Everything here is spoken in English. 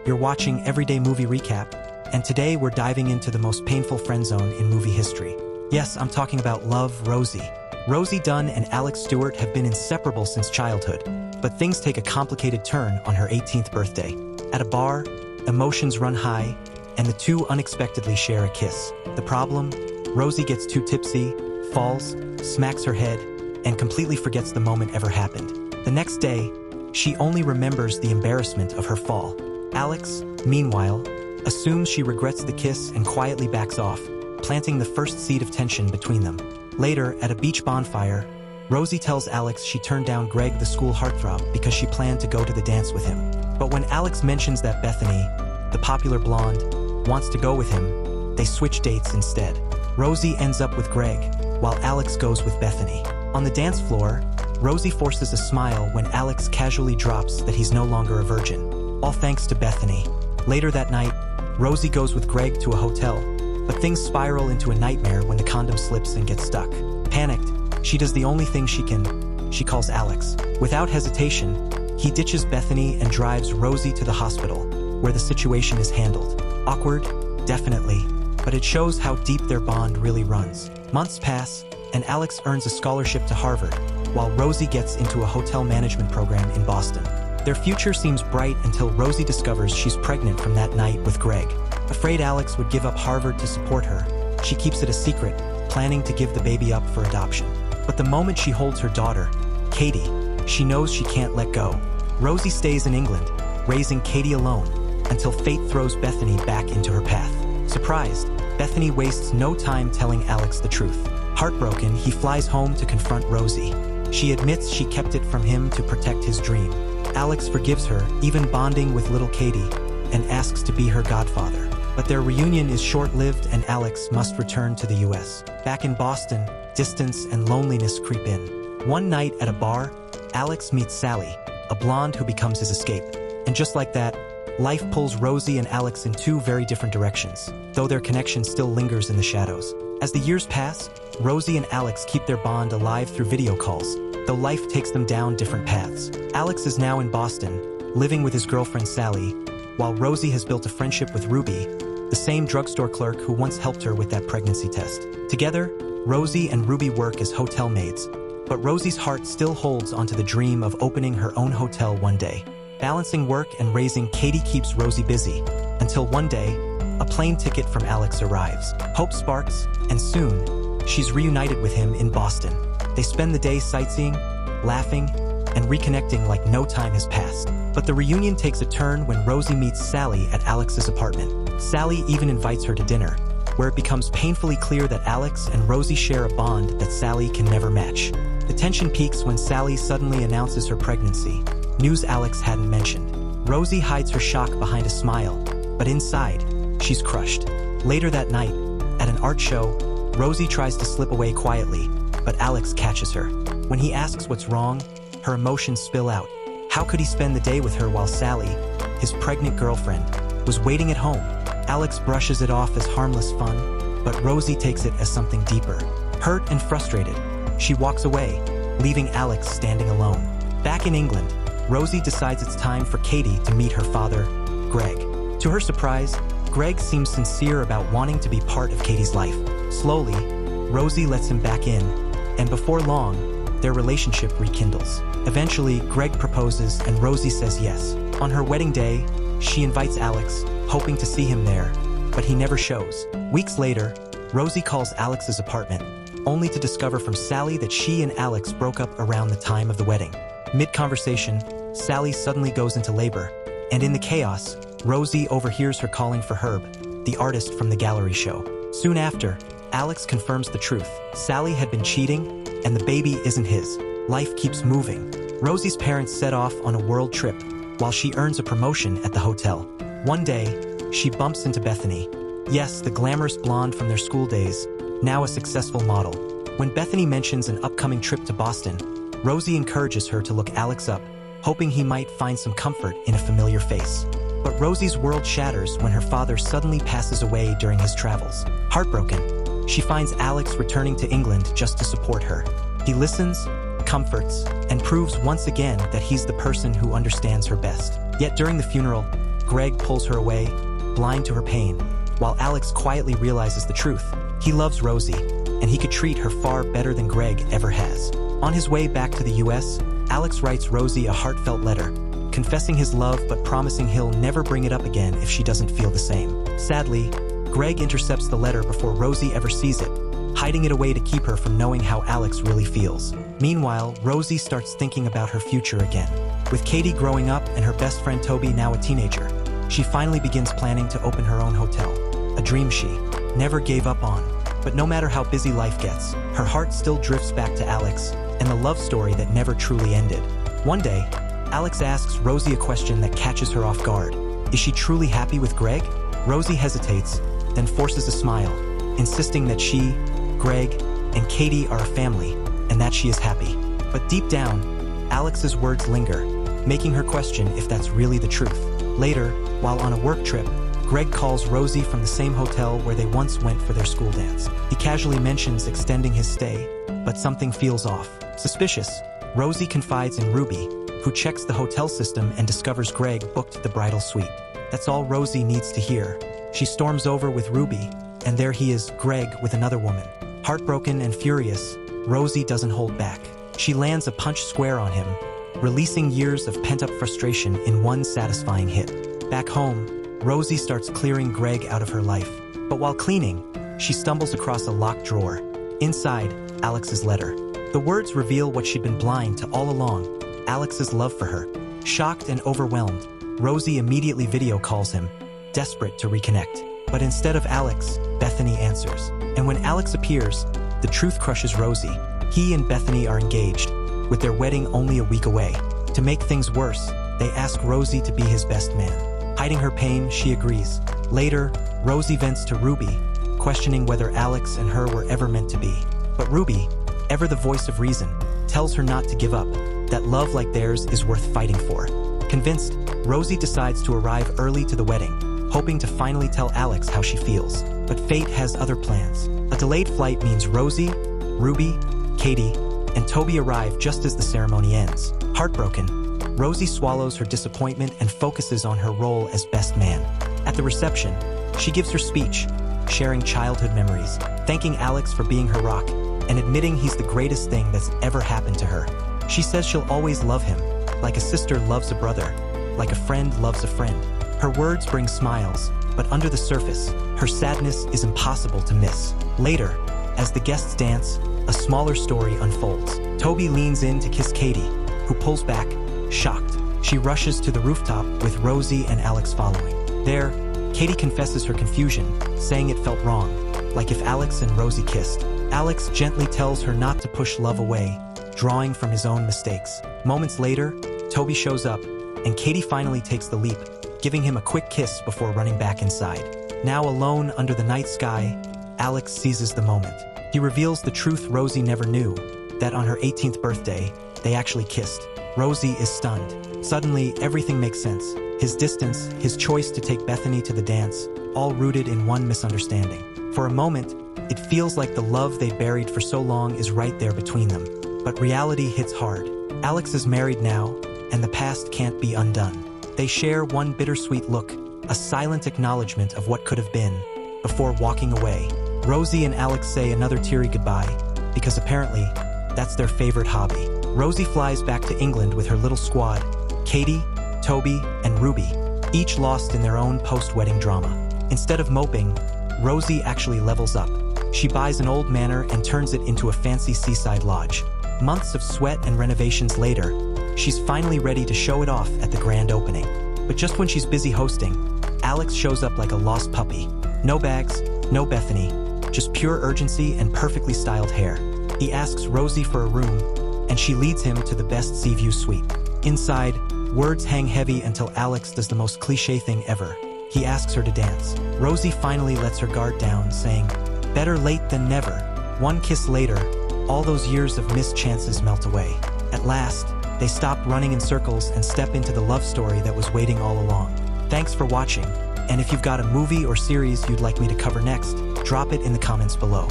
You're watching Everyday Movie Recap, and today we're diving into the most painful friend zone in movie history. Yes, I'm talking about Love, Rosie. Rosie Dunn and Alex Stewart have been inseparable since childhood, but things take a complicated turn on her 18th birthday. At a bar, emotions run high, and the two unexpectedly share a kiss. The problem? Rosie gets too tipsy, falls, smacks her head, and completely forgets the moment ever happened. The next day, she only remembers the embarrassment of her fall. Alex, meanwhile, assumes she regrets the kiss and quietly backs off, planting the first seed of tension between them. Later, at a beach bonfire, Rosie tells Alex she turned down Greg, the school heartthrob, because she planned to go to the dance with him. But when Alex mentions that Bethany, the popular blonde, wants to go with him, they switch dates instead. Rosie ends up with Greg, while Alex goes with Bethany. On the dance floor, Rosie forces a smile when Alex casually drops that he's no longer a virgin, all thanks to Bethany. Later that night, Rosie goes with Greg to a hotel, but things spiral into a nightmare when the condom slips and gets stuck. Panicked, she does the only thing she can. She calls Alex. Without hesitation, he ditches Bethany and drives Rosie to the hospital, where the situation is handled. Awkward, definitely, but it shows how deep their bond really runs. Months pass, and Alex earns a scholarship to Harvard, while Rosie gets into a hotel management program in Boston. Their future seems bright until Rosie discovers she's pregnant from that night with Greg. Afraid Alex would give up Harvard to support her, she keeps it a secret, planning to give the baby up for adoption. But the moment she holds her daughter, Katie, she knows she can't let go. Rosie stays in England, raising Katie alone, until fate throws Bethany back into her path. Surprised, Bethany wastes no time telling Alex the truth. Heartbroken, he flies home to confront Rosie. She admits she kept it from him to protect his dream. Alex forgives her, even bonding with little Katie, and asks to be her godfather. But their reunion is short-lived and Alex must return to the US. Back in Boston, distance and loneliness creep in. One night at a bar, Alex meets Sally, a blonde who becomes his escape. And just like that, life pulls Rosie and Alex in two very different directions, though their connection still lingers in the shadows. As the years pass, Rosie and Alex keep their bond alive through video calls, though life takes them down different paths. Alex is now in Boston, living with his girlfriend Sally, while Rosie has built a friendship with Ruby, the same drugstore clerk who once helped her with that pregnancy test. Together, Rosie and Ruby work as hotel maids, but Rosie's heart still holds onto the dream of opening her own hotel one day. Balancing work and raising Katie keeps Rosie busy, until one day, a plane ticket from Alex arrives. Hope sparks, and soon, she's reunited with him in Boston. They spend the day sightseeing, laughing, and reconnecting like no time has passed. But the reunion takes a turn when Rosie meets Sally at Alex's apartment. Sally even invites her to dinner, where it becomes painfully clear that Alex and Rosie share a bond that Sally can never match. The tension peaks when Sally suddenly announces her pregnancy, news Alex hadn't mentioned. Rosie hides her shock behind a smile, but inside, she's crushed. Later that night, at an art show, Rosie tries to slip away quietly, but Alex catches her. When he asks what's wrong, her emotions spill out. How could he spend the day with her while Sally, his pregnant girlfriend, was waiting at home? Alex brushes it off as harmless fun, but Rosie takes it as something deeper. Hurt and frustrated, she walks away, leaving Alex standing alone. Back in England, Rosie decides it's time for Katie to meet her father, Greg. To her surprise, Greg seems sincere about wanting to be part of Katie's life. Slowly, Rosie lets him back in, and before long, their relationship rekindles. Eventually, Greg proposes and Rosie says yes. On her wedding day, she invites Alex, hoping to see him there, but he never shows. Weeks later, Rosie calls Alex's apartment, only to discover from Sally that she and Alex broke up around the time of the wedding. Mid-conversation, Sally suddenly goes into labor, and in the chaos, Rosie overhears her calling for Herb, the artist from the gallery show. Soon after, Alex confirms the truth. Sally had been cheating, and the baby isn't his. Life keeps moving. Rosie's parents set off on a world trip, while she earns a promotion at the hotel. One day, she bumps into Bethany. Yes, the glamorous blonde from their school days, now a successful model. When Bethany mentions an upcoming trip to Boston, Rosie encourages her to look Alex up, hoping he might find some comfort in a familiar face. But Rosie's world shatters when her father suddenly passes away during his travels. Heartbroken, she finds Alex returning to England just to support her. He listens, comforts, and proves once again that he's the person who understands her best. Yet during the funeral, Greg pulls her away, blind to her pain, while Alex quietly realizes the truth. He loves Rosie, and he could treat her far better than Greg ever has. On his way back to the US, Alex writes Rosie a heartfelt letter, confessing his love but promising he'll never bring it up again if she doesn't feel the same. Sadly, Greg intercepts the letter before Rosie ever sees it, hiding it away to keep her from knowing how Alex really feels. Meanwhile, Rosie starts thinking about her future again. With Katie growing up and her best friend Toby now a teenager, she finally begins planning to open her own hotel, a dream she never gave up on. But no matter how busy life gets, her heart still drifts back to Alex and the love story that never truly ended. One day, Alex asks Rosie a question that catches her off guard. Is she truly happy with Greg? Rosie hesitates, then forces a smile, insisting that she, Greg, and Katie are a family, and that she is happy. But deep down, Alex's words linger, making her question if that's really the truth. Later, while on a work trip, Greg calls Rosie from the same hotel where they once went for their school dance. He casually mentions extending his stay, but something feels off. Suspicious, Rosie confides in Ruby, who checks the hotel system and discovers Greg booked the bridal suite. That's all Rosie needs to hear. She storms over with Ruby, and there he is, Greg, with another woman. Heartbroken and furious, Rosie doesn't hold back. She lands a punch square on him, releasing years of pent-up frustration in one satisfying hit. Back home, Rosie starts clearing Greg out of her life. But while cleaning, she stumbles across a locked drawer. Inside, Alex's letter. The words reveal what she'd been blind to all along, Alex's love for her. Shocked and overwhelmed, Rosie immediately video calls him, desperate to reconnect. But instead of Alex, Bethany answers. And when Alex appears, the truth crushes Rosie. He and Bethany are engaged, with their wedding only a week away. To make things worse, they ask Rosie to be his best man. Hiding her pain, she agrees. Later, Rosie vents to Ruby, questioning whether Alex and her were ever meant to be. But Ruby, ever the voice of reason, tells her not to give up, that love like theirs is worth fighting for. Convinced, Rosie decides to arrive early to the wedding, hoping to finally tell Alex how she feels. But fate has other plans. A delayed flight means Rosie, Ruby, Katie, and Toby arrive just as the ceremony ends. Heartbroken, Rosie swallows her disappointment and focuses on her role as best man. At the reception, she gives her speech, sharing childhood memories, thanking Alex for being her rock, and admitting he's the greatest thing that's ever happened to her. She says she'll always love him, like a sister loves a brother, like a friend loves a friend. Her words bring smiles, but under the surface, her sadness is impossible to miss. Later, as the guests dance, a smaller story unfolds. Toby leans in to kiss Katie, who pulls back, shocked. She rushes to the rooftop with Rosie and Alex following. There, Katie confesses her confusion, saying it felt wrong, like if Alex and Rosie kissed. Alex gently tells her not to push love away, drawing from his own mistakes. Moments later, Toby shows up, and Katie finally takes the leap, giving him a quick kiss before running back inside. Now alone under the night sky, Alex seizes the moment. He reveals the truth Rosie never knew, that on her 18th birthday, they actually kissed. Rosie is stunned. Suddenly, everything makes sense. His distance, his choice to take Bethany to the dance, all rooted in one misunderstanding. For a moment, it feels like the love they buried for so long is right there between them. But reality hits hard. Alex is married now, and the past can't be undone. They share one bittersweet look, a silent acknowledgement of what could have been, before walking away. Rosie and Alex say another teary goodbye, because apparently, that's their favorite hobby. Rosie flies back to England with her little squad, Katie, Toby, and Ruby, each lost in their own post-wedding drama. Instead of moping, Rosie actually levels up. She buys an old manor and turns it into a fancy seaside lodge. Months of sweat and renovations later, she's finally ready to show it off at the grand opening. But just when she's busy hosting, Alex shows up like a lost puppy. No bags, no Bethany, just pure urgency and perfectly styled hair. He asks Rosie for a room, and she leads him to the best sea view suite. Inside, words hang heavy until Alex does the most cliché thing ever. He asks her to dance. Rosie finally lets her guard down, saying, "Better late than never." One kiss later, all those years of missed chances melt away. At last, they stop running in circles and step into the love story that was waiting all along. Thanks for watching, and if you've got a movie or series you'd like me to cover next, drop it in the comments below.